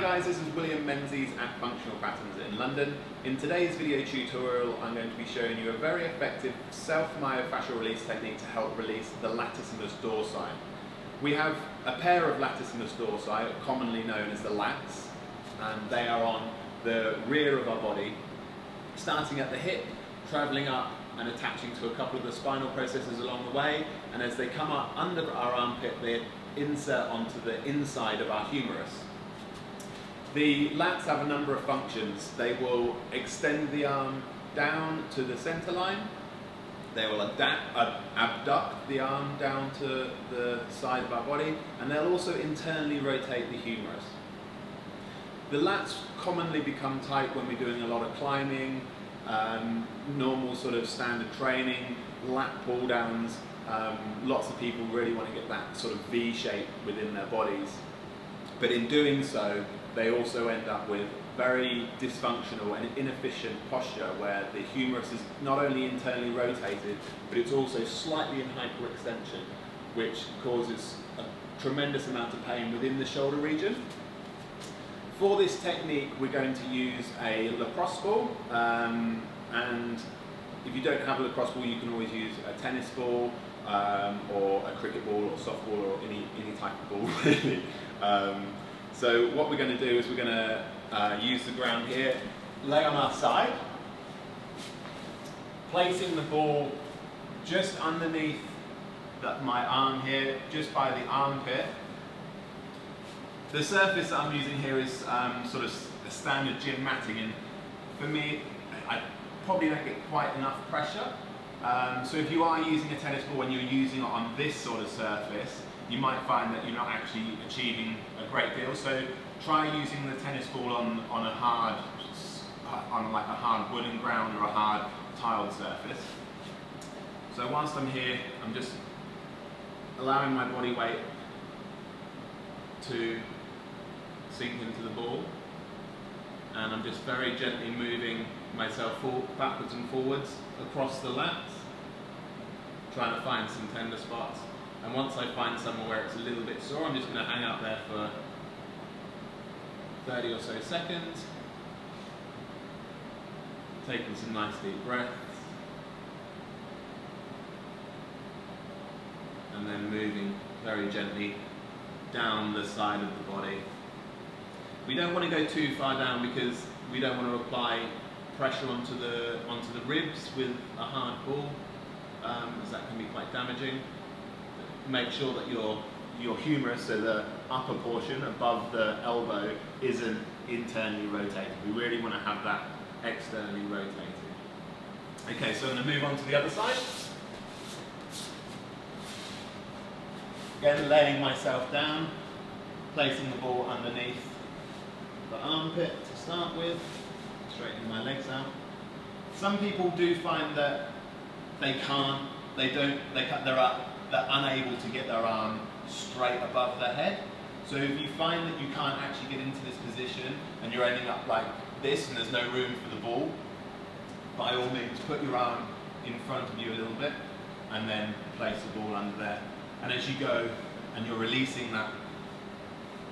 Hi guys, this is William Menzies at Functional Patterns in London. In today's video tutorial I'm going to be showing you a very effective self-myofascial release technique to help release the latissimus dorsi. We have a pair of latissimus dorsi, commonly known as the lats, and they are on the rear of our body, starting at the hip, travelling up and attaching to a couple of the spinal processes along the way, and as they come up under our armpit they insert onto the inside of our humerus. The lats have a number of functions. They will extend the arm down to the center line, they will abduct the arm down to the side of our body, and they'll also internally rotate the humerus. The lats commonly become tight when we're doing a lot of climbing, normal sort of standard training, lat pull downs. Lots of people really want to get that sort of V shape within their bodies, but in doing so they also end up with very dysfunctional and inefficient posture where the humerus is not only internally rotated but it's also slightly in hyperextension, which causes a tremendous amount of pain within the shoulder region. For this technique we're going to use a lacrosse ball, and if you don't have a lacrosse ball you can always use a tennis ball or a cricket ball or softball or any type of ball really. So what we're going to do is we're going to use the ground here, lay on our side, placing the ball just underneath my arm here, just by the armpit. The surface that I'm using here is sort of a standard gym matting, and for me I probably don't get quite enough pressure. So if you are using a tennis ball and you're using it on this sort of surface, you might find that you're not actually achieving a great deal. So try using the tennis ball on a hard wooden ground or a hard tiled surface. So whilst I'm here, I'm just allowing my body weight to sink into the ball, and I'm just very gently moving myself backwards and forwards across the lats, trying to find some tender spots. And once I find somewhere where it's a little bit sore, I'm just going to hang out there for 30 or so seconds, taking some nice deep breaths, and then moving very gently down the side of the body. We don't want to go too far down because we don't want to apply pressure onto the ribs with a hard ball, as that can be quite damaging. Make sure that your humerus, so the upper portion above the elbow, isn't internally rotated. We really want to have that externally rotated. Okay, so I'm going to move on to the other side. Again, laying myself down, placing the ball underneath the armpit to start with, straightening my legs out. Some people do find that they're unable to get their arm straight above their head. So if you find that you can't actually get into this position and you're ending up like this and there's no room for the ball, by all means put your arm in front of you a little bit and then place the ball under there. And as you go and you're releasing that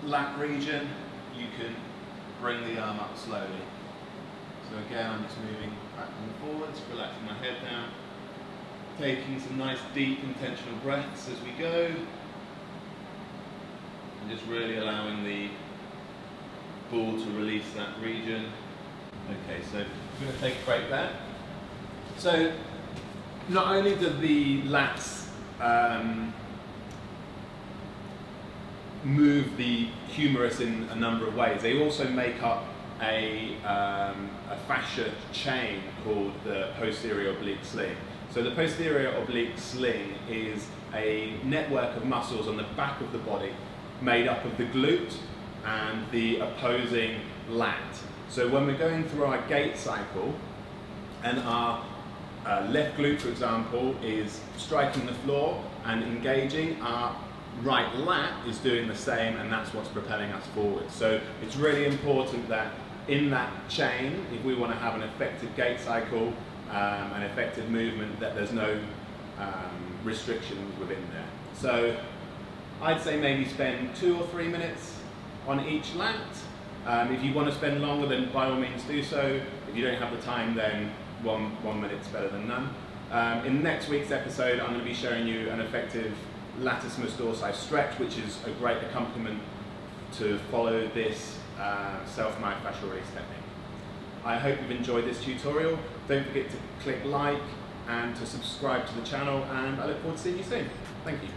lat region, you can bring the arm up slowly. So again, I'm just moving back and forwards, relaxing my head down, taking some nice deep intentional breaths as we go, and just really allowing the ball to release that region. Okay, so we're going to take a break there. So not only do the lats move the humerus in a number of ways, they also make up a fascia chain called the posterior oblique sling. So the posterior oblique sling is a network of muscles on the back of the body made up of the glute and the opposing lat. So when we're going through our gait cycle and our left glute, for example, is striking the floor and engaging, our right lat is doing the same, and that's what's propelling us forward. So it's really important that in that chain, if we want to have an effective gait cycle, an effective movement, that there's no restrictions within there. So I'd say maybe spend 2 or 3 minutes on each lat, If you want to spend longer, then by all means do so. If you don't have the time, then one minute's better than none. In next week's episode, I'm going to be showing you an effective latissimus dorsi stretch, which is a great accompaniment to follow this self-myofascial release technique. I hope you've enjoyed this tutorial. Don't forget to click like and to subscribe to the channel, and I look forward to seeing you soon. Thank you.